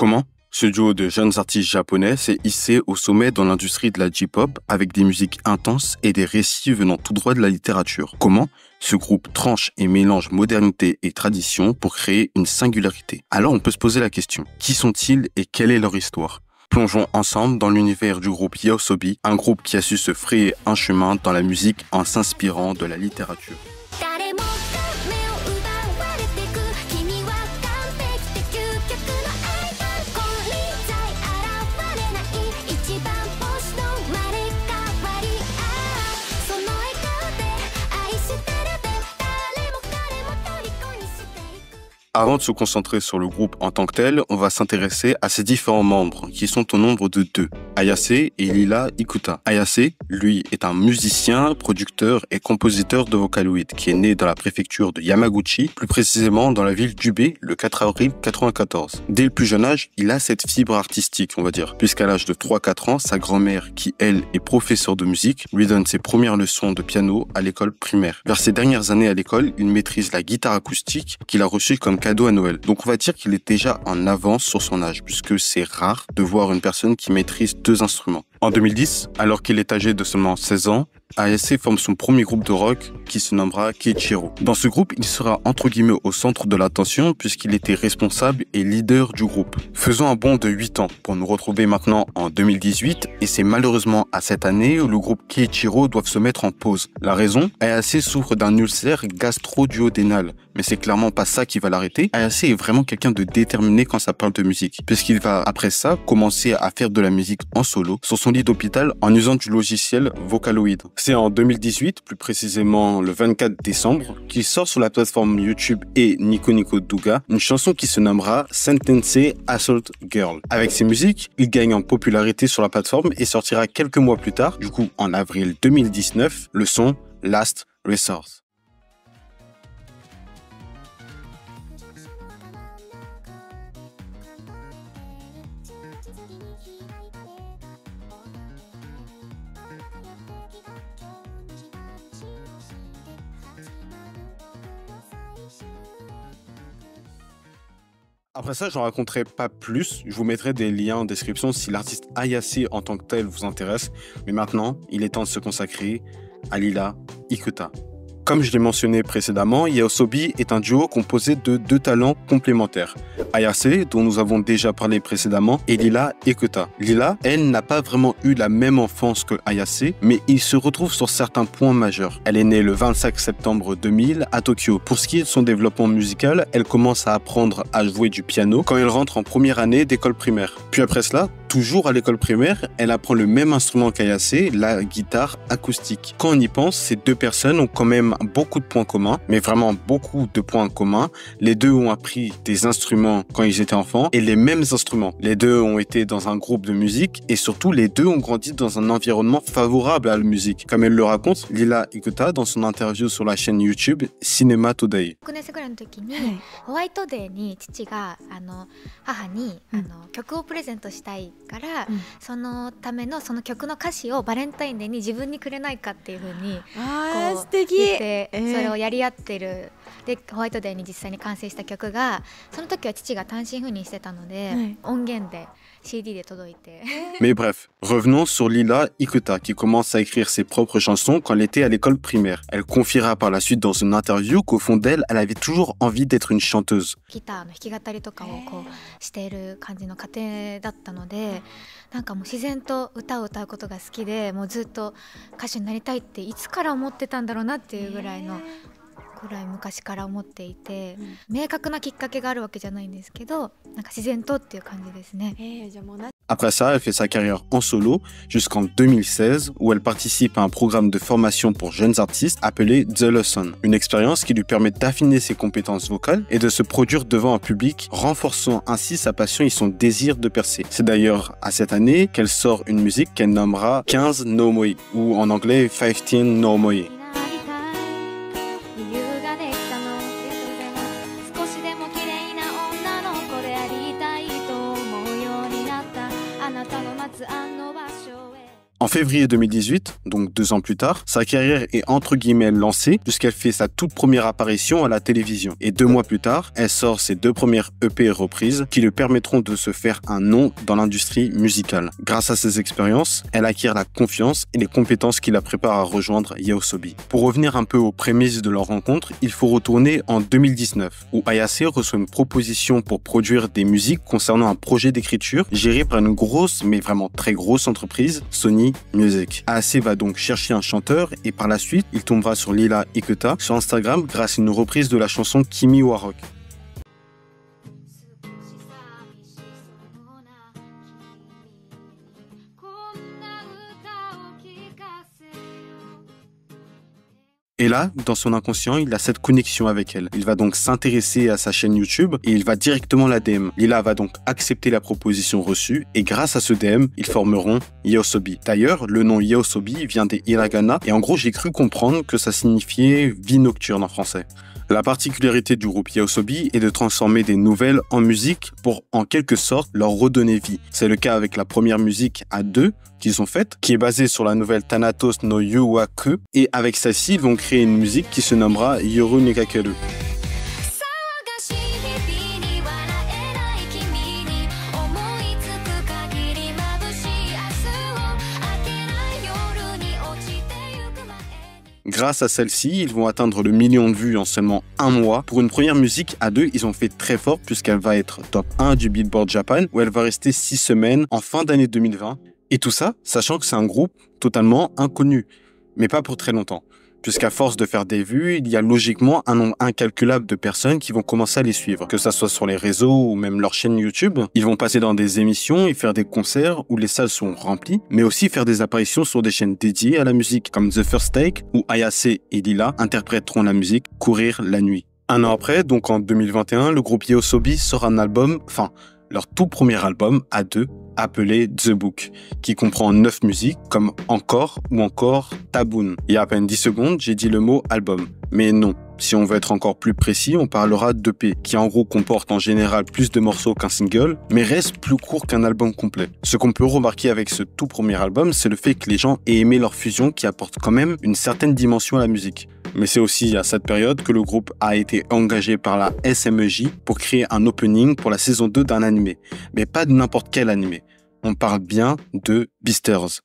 Comment? Ce duo de jeunes artistes japonais s'est hissé au sommet dans l'industrie de la J-pop avec des musiques intenses et des récits venant tout droit de la littérature. Comment? Ce groupe tranche et mélange modernité et tradition pour créer une singularité. Alors on peut se poser la question, qui sont-ils et quelle est leur histoire? Plongeons ensemble dans l'univers du groupe YOASOBI, un groupe qui a su se frayer un chemin dans la musique en s'inspirant de la littérature. Avant de se concentrer sur le groupe en tant que tel, on va s'intéresser à ses différents membres, qui sont au nombre de 2, Ayase et Lila Ikuta. Ayase, lui, est un musicien, producteur et compositeur de Vocaloid, qui est né dans la préfecture de Yamaguchi, plus précisément dans la ville d'Ube, le 4 avril 1994. Dès le plus jeune âge, il a cette fibre artistique, on va dire, puisqu'à l'âge de 3-4 ans, sa grand-mère, qui elle est professeure de musique, lui donne ses premières leçons de piano à l'école primaire. Vers ses dernières années à l'école, il maîtrise la guitare acoustique qu'il a reçue comme cadeau à Noël. Donc on va dire qu'il est déjà en avance sur son âge, puisque c'est rare de voir une personne qui maîtrise 2 instruments. En 2010, alors qu'il est âgé de seulement 16 ans, Ayase forme son premier groupe de rock qui se nommera Keiichiro. Dans ce groupe, il sera entre guillemets au centre de l'attention puisqu'il était responsable et leader du groupe. Faisons un bond de 8 ans pour nous retrouver maintenant en 2018 et c'est malheureusement à cette année où le groupe Keiichiro doit se mettre en pause. La raison? Ayase souffre d'un ulcère gastro-duodénal, mais c'est clairement pas ça qui va l'arrêter. Ayase est vraiment quelqu'un de déterminé quand ça parle de musique, puisqu'il va après ça commencer à faire de la musique en solo sur son lit d'hôpital en usant du logiciel Vocaloid. C'est en 2018, plus précisément le 24 décembre, qu'il sort sur la plateforme YouTube et Nico Nico Douga une chanson qui se nommera Sentence Assault Girl. Avec ses musiques, il gagne en popularité sur la plateforme et sortira quelques mois plus tard, du coup en avril 2019, le son Last Resort. Après ça, j'en raconterai pas plus. Je vous mettrai des liens en description si l'artiste Ayase en tant que tel vous intéresse. Mais maintenant, il est temps de se consacrer à Lila Ikuta. Comme je l'ai mentionné précédemment, YOASOBI est un duo composé de 2 talents complémentaires. Ayase, dont nous avons déjà parlé précédemment, et Lila Ikuta. Lila, elle, n'a pas vraiment eu la même enfance que Ayase, mais ils se retrouvent sur certains points majeurs. Elle est née le 25 septembre 2000 à Tokyo. Pour ce qui est de son développement musical, elle commence à apprendre à jouer du piano quand elle rentre en première année d'école primaire. Puis après cela, toujours à l'école primaire, elle apprend le même instrument qu'Ayase, la guitare acoustique. Quand on y pense, ces 2 personnes ont quand même beaucoup de points communs, mais vraiment beaucoup de points communs. Les 2 ont appris des instruments quand ils étaient enfants et les mêmes instruments. Les 2 ont été dans un groupe de musique et surtout les 2 ont grandi dans un environnement favorable à la musique. Comme elle le raconte, Lila Ikuta dans son interview sur la chaîne YouTube Cinema Today. 6年生ぐらいの時にホワイトデーに父が母に曲をプレゼントしたいから、そのためのその曲の歌詞をバレンタインデーに自分にくれないかっていう風にこう言ってそれをやり合ってる。でホワイトデーに実際に完成した曲がその時は父が単身赴任してたので、音源で CD で届いて。Mais bref, revenons sur Lila Ikuta qui commence à écrire ses propres chansons quand elle était à l'école primaire. Elle confiera par la suite dans une interview qu'au fond d'elle, elle avait toujours envie d'être une chanteuse. ギターの弾き語りとかをこうしている感じの家庭だったので、なんかもう自然と歌を歌うことが好きで、もうずっと歌手になりたいっていつから思ってたんだろうなっていうぐらいの。くらい昔から思っていて、明確なきっかけがあるわけじゃないんですけど、なんか自然とっていう感じですね。Après ça, elle fait sa carrière en solo jusqu'en 2016 où elle participe à un programme de formation pour jeunes artistes appelé The Lesson. Une expérience qui lui permet d'affiner ses compétences vocales et de se produire devant un public, renforçant ainsi sa passion et son désir de percer. C'est d'ailleurs à cette année qu'elle sort une musique qu'elle nommera 15 no Moe ou en anglais 15 no Moe. En février 2018, donc 2 ans plus tard, sa carrière est entre guillemets lancée puisqu'elle fait sa toute première apparition à la télévision. Et 2 mois plus tard, elle sort ses 2 premières EP reprises qui lui permettront de se faire un nom dans l'industrie musicale. Grâce à ces expériences, elle acquiert la confiance et les compétences qui la préparent à rejoindre YOASOBI. Pour revenir un peu aux prémices de leur rencontre, il faut retourner en 2019 où Ayase reçoit une proposition pour produire des musiques concernant un projet d'écriture géré par une grosse, mais vraiment très grosse entreprise, Sony Music. Ayase va donc chercher un chanteur et par la suite, il tombera sur Lila Ikuta sur Instagram grâce à une reprise de la chanson Kimi wa Rock. Et là, dans son inconscient, il a cette connexion avec elle. Il va donc s'intéresser à sa chaîne YouTube et il va directement la DM. Lila va donc accepter la proposition reçue et grâce à ce DM, ils formeront YOASOBI. D'ailleurs, le nom YOASOBI vient des hiragana et en gros, j'ai cru comprendre que ça signifiait vie nocturne en français. La particularité du groupe YOASOBI est de transformer des nouvelles en musique pour, en quelque sorte, leur redonner vie. C'est le cas avec la première musique à 2 qu'ils ont faite, qui est basée sur la nouvelle Thanatos no Yuwaku, et avec celle-ci, ils vont créer une musique qui se nommera Yoru Nikakeru. Grâce à celle-ci, ils vont atteindre le million de vues en seulement 1 mois. Pour une première musique à 2, ils ont fait très fort puisqu'elle va être top 1 du Billboard Japan où elle va rester 6 semaines en fin d'année 2020. Et tout ça, sachant que c'est un groupe totalement inconnu, mais pas pour très longtemps. Puisqu'à force de faire des vues, il y a logiquement un nombre incalculable de personnes qui vont commencer à les suivre. Que ça soit sur les réseaux ou même leur chaîne YouTube, ils vont passer dans des émissions et faire des concerts où les salles sont remplies, mais aussi faire des apparitions sur des chaînes dédiées à la musique, comme The First Take, où Ayase et Lila interpréteront la musique Courir la nuit. 1 an après, donc en 2021, le groupe YOASOBI sort un album, leur tout premier album à 2, appelé The Book, qui comprend 9 musiques comme Encore ou encore Taboon. Il y a à peine 10 secondes, j'ai dit le mot album. Mais non, si on veut être encore plus précis, on parlera d'EP, qui en gros comporte en général plus de morceaux qu'un single, mais reste plus court qu'un album complet. Ce qu'on peut remarquer avec ce tout premier album, c'est le fait que les gens aient aimé leur fusion qui apporte quand même une certaine dimension à la musique. Mais c'est aussi à cette période que le groupe a été engagé par la SMEJ pour créer un opening pour la saison 2 d'un animé. Mais pas de n'importe quel animé. On parle bien de Beastars.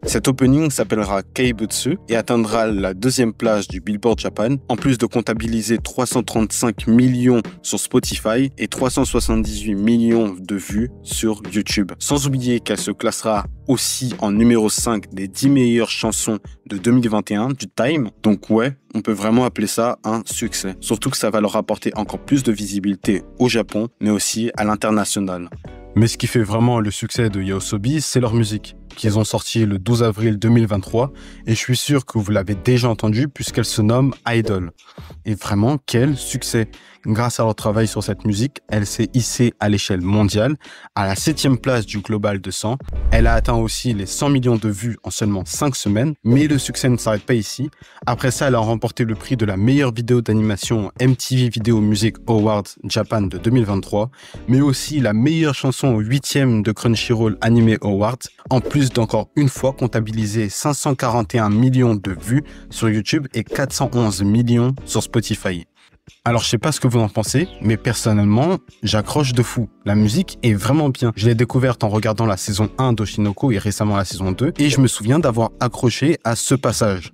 Cet opening s'appellera Keibutsu et atteindra la 2e place du Billboard Japan, en plus de comptabiliser 335 millions sur Spotify et 378 millions de vues sur YouTube. Sans oublier qu'elle se classera aussi en numéro 5 des 10 meilleures chansons de 2021 du Time. Donc ouais, on peut vraiment appeler ça un succès. Surtout que ça va leur apporter encore plus de visibilité au Japon, mais aussi à l'international. Mais ce qui fait vraiment le succès de YOASOBI, c'est leur musique, qu'ils ont sorti le 12 avril 2023, et je suis sûr que vous l'avez déjà entendu puisqu'elle se nomme Idol. Et vraiment, quel succès! Grâce à leur travail sur cette musique, elle s'est hissée à l'échelle mondiale, à la 7e place du Global 200. Elle a atteint aussi les 100 millions de vues en seulement 5 semaines, mais le succès ne s'arrête pas ici. Après ça, elle a remporté le prix de la meilleure vidéo d'animation MTV Video Music Awards Japan de 2023, mais aussi la meilleure chanson au 8e de Crunchyroll Anime Awards, en plus d'encore une fois comptabiliser 541 millions de vues sur YouTube et 411 millions sur Spotify. Alors je sais pas ce que vous en pensez, mais personnellement, j'accroche de fou. La musique est vraiment bien. Je l'ai découverte en regardant la saison 1 d'Oshinoko et récemment la saison 2, et je me souviens d'avoir accroché à ce passage.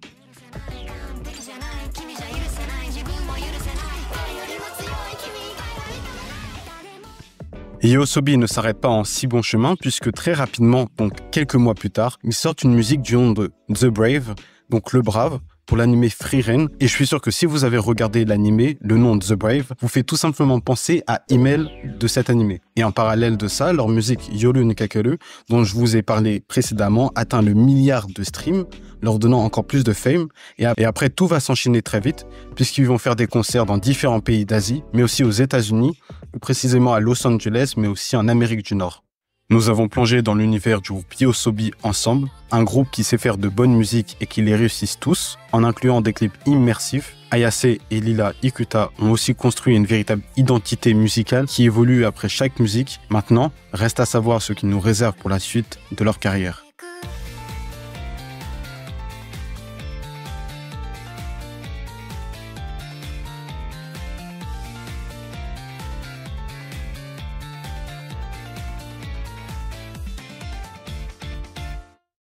YOASOBI ne s'arrête pas en si bon chemin puisque très rapidement, donc quelques mois plus tard, ils sortent une musique du nom de The Brave, donc le brave, pour l'anime Frieren. Et je suis sûr que si vous avez regardé l'anime, le nom The Brave vous fait tout simplement penser à Himmel de cet anime. Et en parallèle de ça, leur musique Yoru Nikakeru, dont je vous ai parlé précédemment, atteint le milliard de streams, leur donnant encore plus de fame. Et après, tout va s'enchaîner très vite, puisqu'ils vont faire des concerts dans différents pays d'Asie, mais aussi aux États-Unis, plus précisément à Los Angeles, mais aussi en Amérique du Nord. Nous avons plongé dans l'univers du groupe YOASOBI ensemble, un groupe qui sait faire de bonne musique et qui les réussissent tous, en incluant des clips immersifs. Ayase et Lila Ikuta ont aussi construit une véritable identité musicale qui évolue après chaque musique. Maintenant, reste à savoir ce qu'ils nous réservent pour la suite de leur carrière.